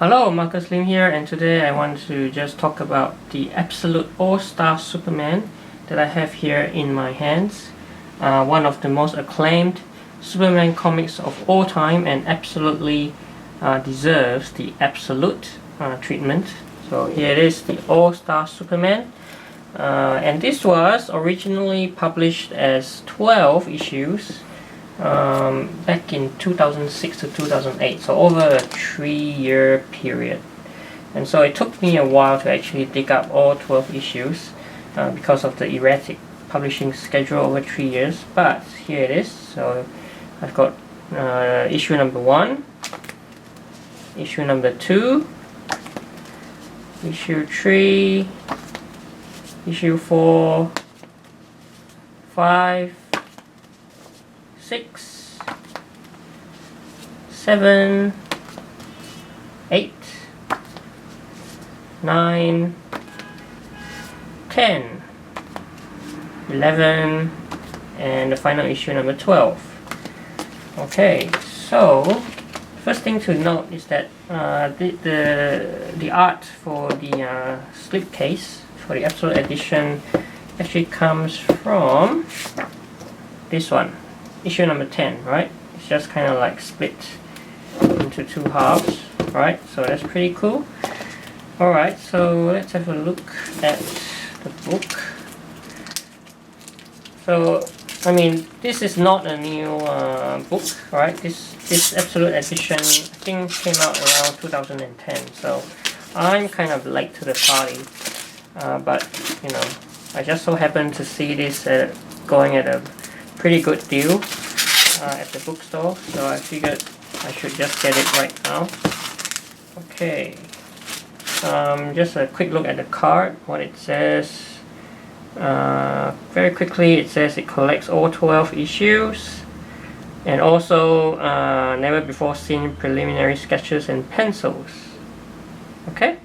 Hello, Marcus Lim here, and today I want to just talk about the absolute all-star Superman that I have here in my hands. One of the most acclaimed Superman comics of all time, and absolutely deserves the absolute treatment. So here it is, the all-star Superman. And this was originally published as 12 issues back in 2006 to 2008, so over a 3-year period. And so it took me a while to actually dig up all 12 issues because of the erratic publishing schedule over 3 years, but here it is. So I've got issue number 1, issue number 2, issue 3, issue 4, 5, 6, 7, 8, 9, 10, 11, and the final issue number 12. Okay, so first thing to note is that the art for the slipcase for the Absolute Edition actually comes from this one. Issue number 10, right? It's just kind of like split into 2 halves, right? So that's pretty cool. Alright, so let's have a look at the book. So, I mean, this is not a new book, right? This Absolute Edition, I think, came out around 2010, so I'm kind of late to the party. But, you know, I just so happened to see this going at a pretty good deal at the bookstore, so I figured I should just get it right now. Okay, just a quick look at the card, what it says. Very quickly, it says it collects all 12 issues, and also never before seen preliminary sketches and pencils. Okay,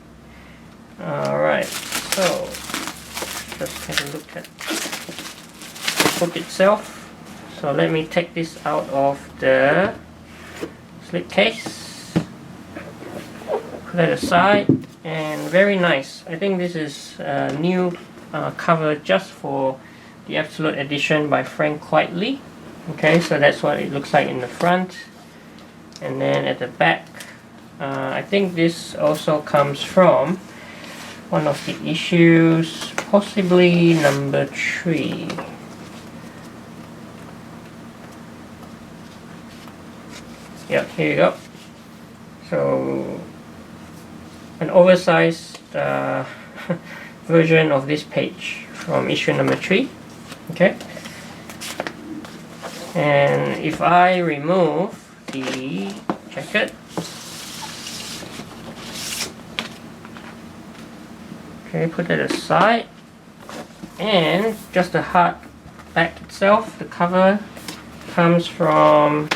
alright, so let's have a look at the book itself. So let me take this out of the slipcase, put it aside, and very nice. I think this is a new cover just for the Absolute Edition by Frank Quitely. Okay, so that's what it looks like in the front, and then at the back, I think this also comes from one of the issues, possibly number 3. Yep, here you go. So, an oversized version of this page from issue number 3. Okay. And if I remove the jacket, okay, put it aside, and just the hard back itself, the cover comes from,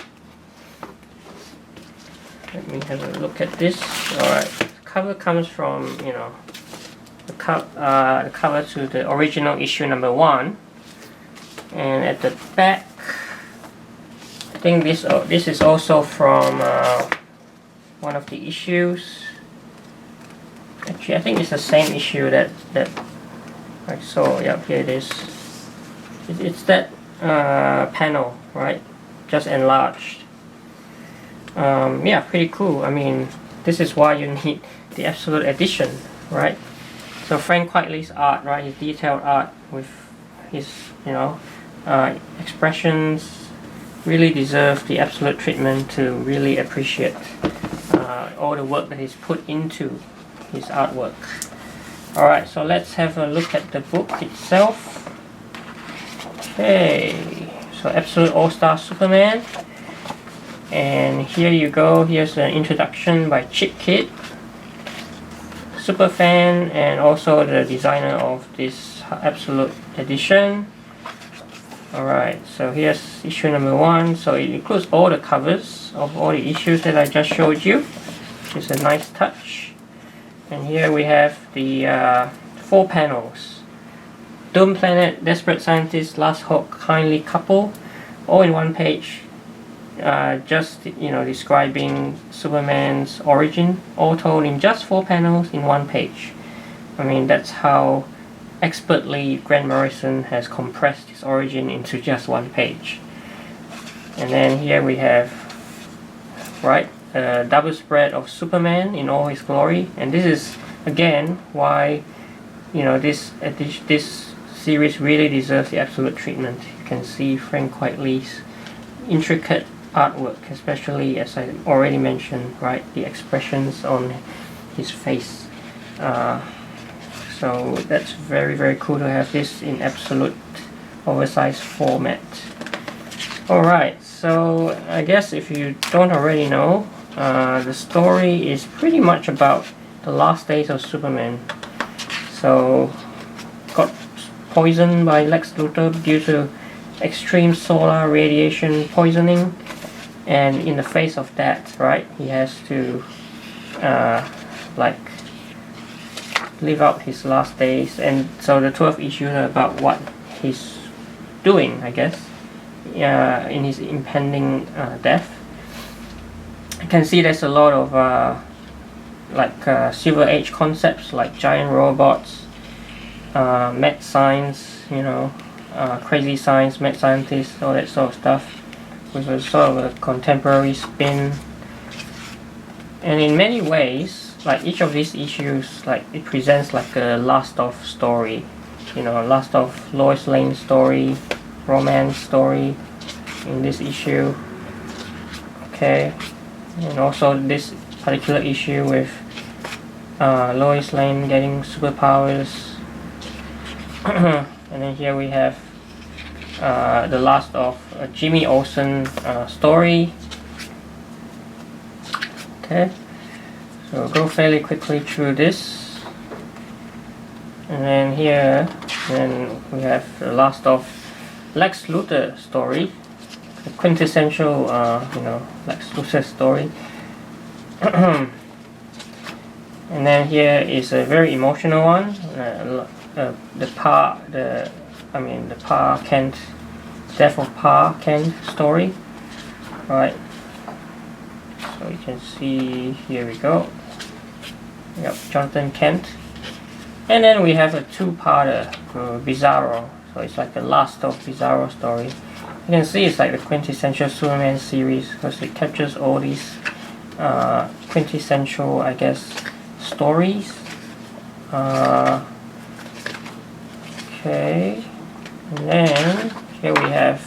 let me have a look at this. Alright, the cover comes from, you know, the cover to the original issue number 1, and at the back, I think this is also from one of the issues. Actually, I think it's the same issue that I saw. Yeah, here it is. It's that panel, right? Just enlarged. Yeah, pretty cool. I mean, this is why you need the Absolute Edition, right? So Frank Quitely's art, right, his detailed art with his, you know, expressions really deserve the absolute treatment to really appreciate all the work that he's put into his artwork. Alright, so let's have a look at the book itself. Okay, so Absolute All-Star Superman. And here you go, here's an introduction by Chip Kid, superfan and also the designer of this Absolute Edition. Alright, so here's issue number 1, so it includes all the covers of all the issues that I just showed you, which is a nice touch. And here we have the 4 panels. Doom Planet, Desperate Scientist, Last Hope, Kindly Couple, all in one page. just describing Superman's origin, all told in just 4 panels in 1 page. I mean, that's how expertly Grant Morrison has compressed his origin into just 1 page. And then here we have, right, a double spread of Superman in all his glory. And this is again why this series really deserves the absolute treatment. You can see Frank Quitely's intricate artwork, especially as I already mentioned, right, the expressions on his face. So that's very, very cool to have this in absolute oversized format. Alright, so I guess if you don't already know, the story is pretty much about the last days of Superman. So, got poisoned by Lex Luthor due to extreme solar radiation poisoning, and in the face of that, right, he has to live out his last days. And so the 12 issues are about what he's doing, I guess, in his impending death. You can see there's a lot of Silver Age concepts like giant robots, mad science, crazy science, mad scientists, all that sort of stuff, with a sort of a contemporary spin. And in many ways, like each of these issues, like it presents like a last of story, last of Lois Lane story, romance story in this issue. Okay, and also this particular issue with Lois Lane getting superpowers. And then here we have the last of Jimmy Olsen story. Okay, so we'll go fairly quickly through this. And then here, then we have the last of Lex Luthor story, the quintessential Lex Luthor story. And then here is a very emotional one, the Pa Kent, death of Pa Kent story, right? So you can see, here we go. Yep, Jonathan Kent. And then we have a 2-parter, Bizarro. So it's like the last of Bizarro story. You can see it's like the quintessential Superman series because it captures all these quintessential, I guess, stories. Okay, and then here we have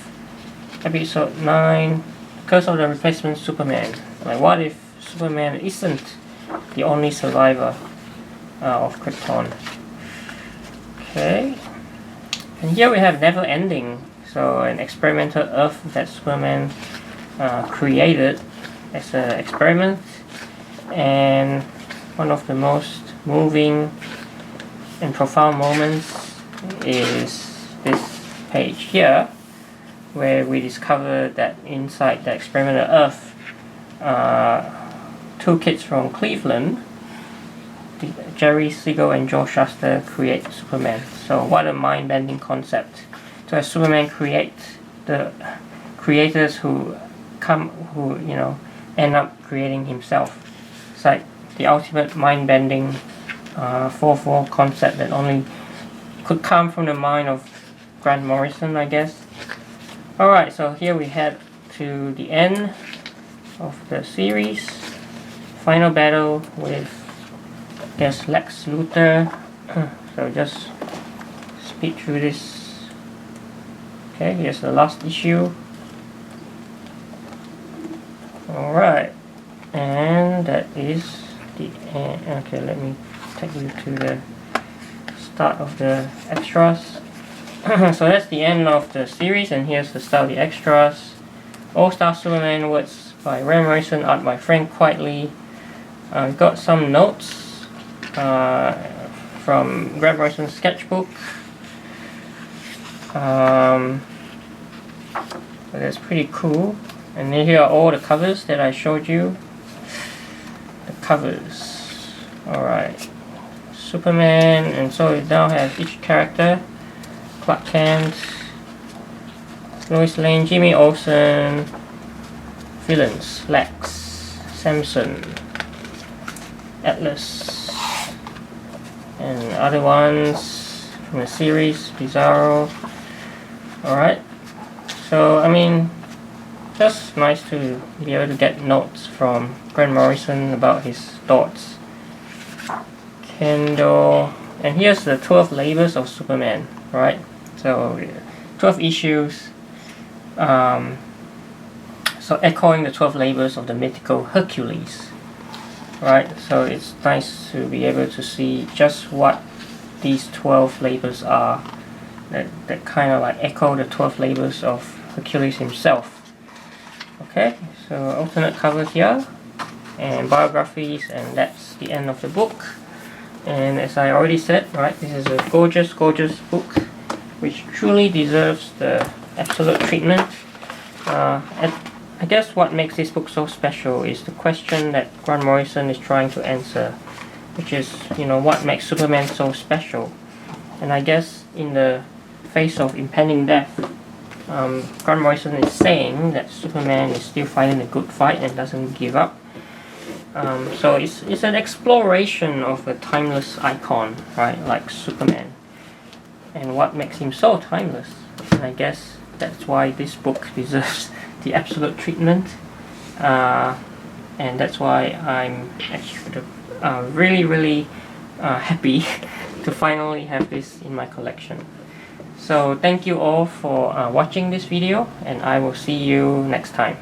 episode 9, Curse of the Replacement Superman. Like, what if Superman isn't the only survivor of Krypton? Okay, and here we have Never Ending. So an experimental Earth that Superman created as an experiment, and one of the most moving and profound moments is this page here, where we discover that inside the experimental Earth, 2 kids from Cleveland, Jerry Siegel and Joe Shuster, create Superman. So what a mind-bending concept to have Superman create the creators who end up creating himself. It's like the ultimate mind-bending 4-4 concept that only could come from the mind of Grant Morrison, I guess. Alright, so here we head to the end of the series. Final battle with, I guess, Lex Luthor. So just speed through this. Okay, here's the last issue. Alright, and that is the end. Okay, let me take you to the start of the extras. So that's the end of the series, and here's the start of the extras. All-Star Superman words by Grant Morrison, art by Frank Quitely. Got some notes from Grant Morrison's sketchbook. So that's pretty cool. And then here are all the covers that I showed you. The covers. Alright. Superman, and so we now have each character. Clark Kent, Lois Lane, Jimmy Olsen, villains: Lex, Samson, Atlas, and other ones from the series, Bizarro. Alright, so I mean, just nice to be able to get notes from Grant Morrison about his thoughts. Candle, and here's the 12 labors of Superman, right? So 12 issues, so echoing the 12 labors of the mythical Hercules, right? So it's nice to be able to see just what these 12 labors are, that kind of like echo the 12 labors of Hercules himself. Okay, so alternate cover here, and biographies, and that's the end of the book. And as I already said, right, this is a gorgeous, gorgeous book which truly deserves the absolute treatment. I guess what makes this book so special is the question that Grant Morrison is trying to answer, which is, you know, what makes Superman so special? And I guess in the face of impending death, Grant Morrison is saying that Superman is still fighting a good fight and doesn't give up. So it's an exploration of a timeless icon, right, like Superman, and what makes him so timeless. And I guess that's why this book deserves the absolute treatment, and that's why I'm actually really happy to finally have this in my collection. So thank you all for watching this video, and I will see you next time.